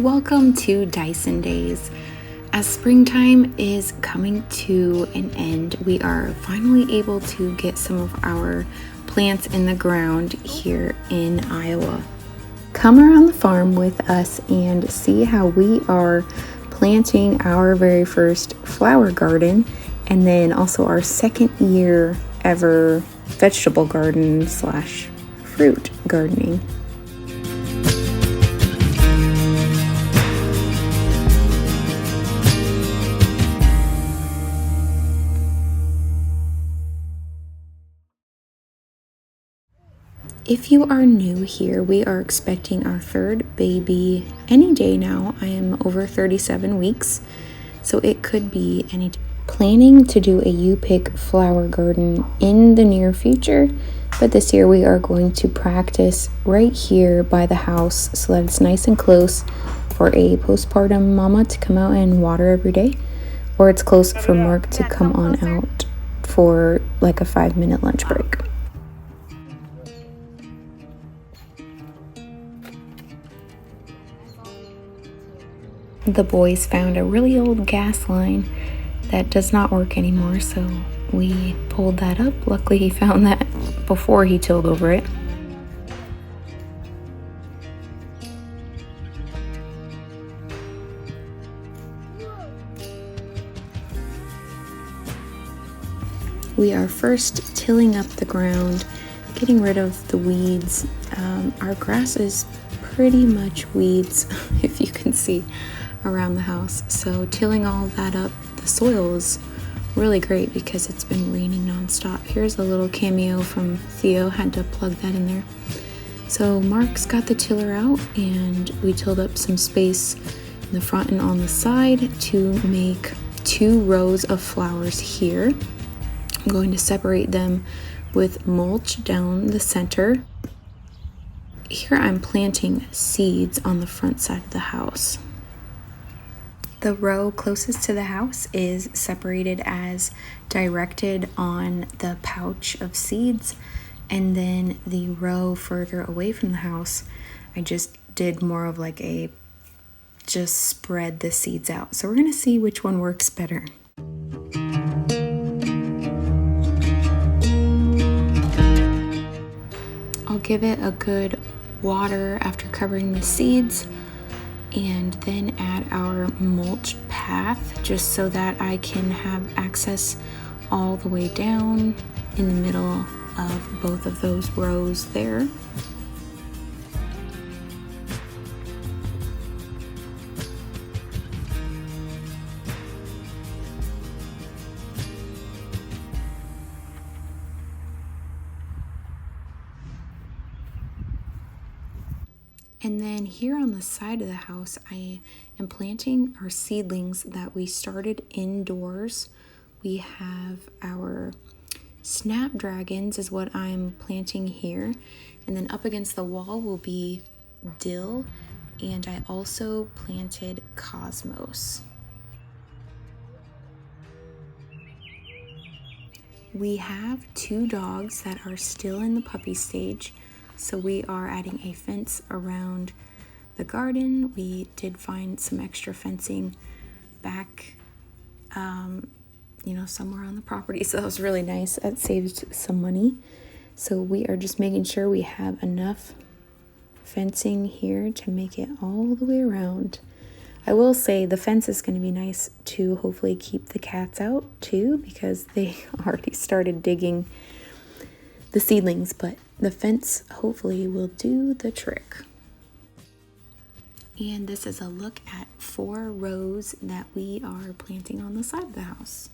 Welcome to Dyson Days. As springtime is coming to an end, we are finally able to get some of our plants in the ground here in Iowa. Come around the farm with us and see how we are planting our very first flower garden, and then also our second year ever vegetable garden slash fruit gardening. If you are new here, we are expecting our third baby any day now. I am over 37 weeks, so it could be any day. Planning to do a U-pick flower garden in the near future, but this year we are going to practice right here by the house so that it's nice and close for a postpartum mama to come out and water every day, or it's close for Mark to come on out for like a 5-minute lunch break. The boys found a really old gas line that does not work anymore, so we pulled that up. Luckily he found that before he tilled over it. We are first tilling up the ground, getting rid of the weeds. Our grass is pretty much weeds, if you can see around the house. So tilling all that up, the soil is really great because it's been raining nonstop. Here's a little cameo from Theo, had to plug that in there. So Mark's got the tiller out and we tilled up some space in the front and on the side to make 2 rows of flowers here. I'm going to separate them with mulch down the center. Here I'm planting seeds on the front side of the house. The row closest to the house is separated as directed on the pouch of seeds, and then the row further away from the house, I just did more of like a just spread the seeds out. So we're gonna see which one works better. I'll give it a good water after covering the seeds, and then add our mulch path just so that I can have access all the way down in the middle of both of those rows there. And then here on the side of the house, I am planting our seedlings that we started indoors. We have our snapdragons is what I'm planting here. And then up against the wall will be dill. And I also planted cosmos. We have 2 dogs that are still in the puppy stage. So we are adding a fence around the garden. We did find some extra fencing back, somewhere on the property. So that was really nice. That saved some money. So we are just making sure we have enough fencing here to make it all the way around. I will say the fence is going to be nice to hopefully keep the cats out too, because they already started digging the seedlings, but the fence hopefully will do the trick. And this is a look at 4 rows that we are planting on the side of the house.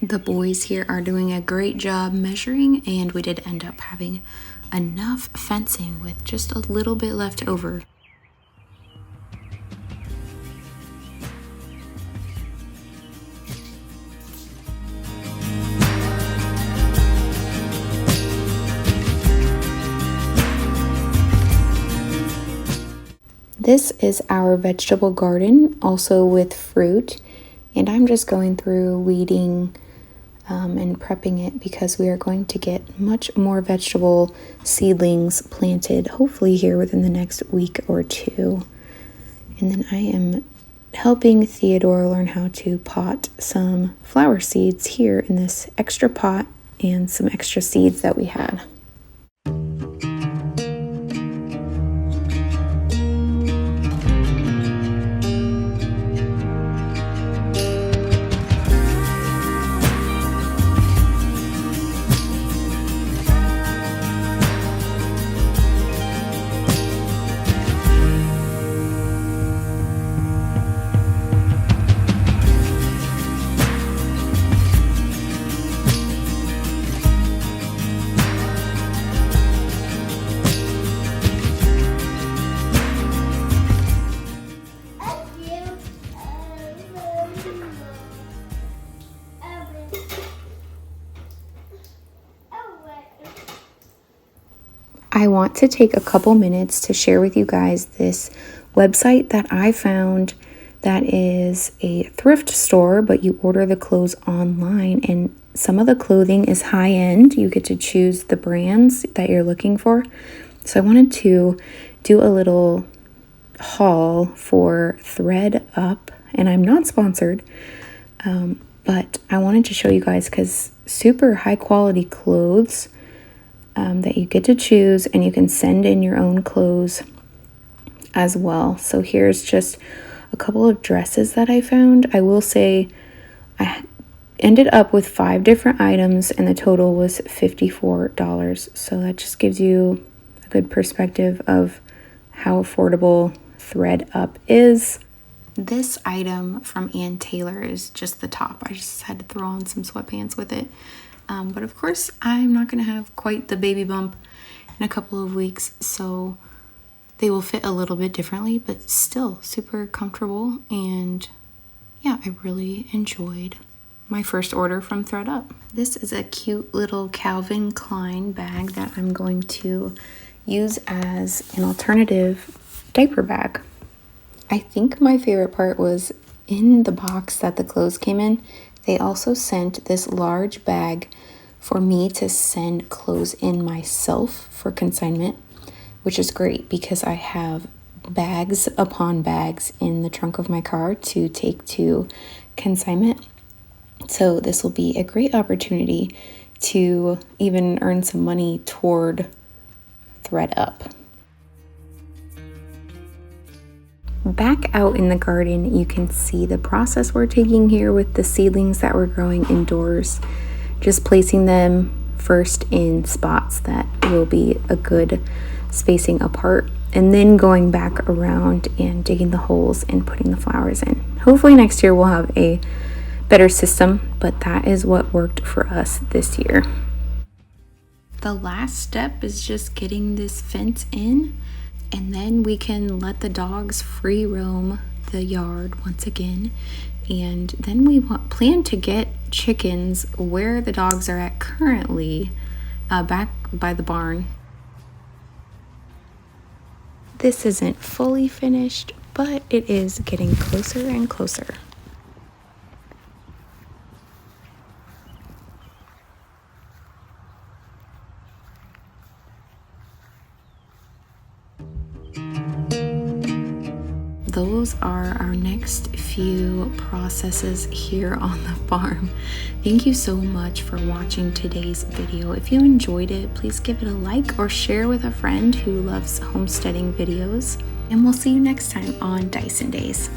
The boys here are doing a great job measuring, and we did end up having enough fencing with just a little bit left over. This is our vegetable garden, also with fruit, And I'm just going through weeding and prepping it because we are going to get much more vegetable seedlings planted, hopefully here within the next week or two. And then I am helping Theodore learn how to pot some flower seeds here in this extra pot and some extra seeds that we had. I want to take a couple minutes to share with you guys this website that I found that is a thrift store, but you order the clothes online, and some of the clothing is high end. You get to choose the brands that you're looking for. So I wanted to do a little haul for ThredUp, and I'm not sponsored, but I wanted to show you guys because super high quality clothes that you get to choose, and you can send in your own clothes as well. So here's just a couple of dresses that I found. I will say I ended up with 5 different items and the total was $54. So that just gives you a good perspective of how affordable ThredUp is. This item from Ann Taylor is just the top. I just had to throw on some sweatpants with it. But of course, I'm not going to have quite the baby bump in a couple of weeks, so they will fit a little bit differently, but still super comfortable. And yeah, I really enjoyed my first order from ThredUp. This is a cute little Calvin Klein bag that I'm going to use as an alternative diaper bag. I think my favorite part was in the box that the clothes came in. They also sent this large bag for me to send clothes in myself for consignment, which is great because I have bags upon bags in the trunk of my car to take to consignment. So this will be a great opportunity to even earn some money toward ThredUp. Back out in the garden, you can see the process we're taking here with the seedlings that we're growing indoors. Just placing them first in spots that will be a good spacing apart, and then going back around and digging the holes and putting the flowers in. Hopefully next year we'll have a better system, but that is what worked for us this year. The last step is just getting this fence in, and then we can let the dogs free roam the yard once again. And then we plan to get chickens where the dogs are at currently, back by the barn. This isn't fully finished, but it is getting closer and closer. Those are our next few processes here on the farm. Thank you so much for watching today's video. If you enjoyed it, please give it a like or share with a friend who loves homesteading videos. And we'll see you next time on Dyson Days.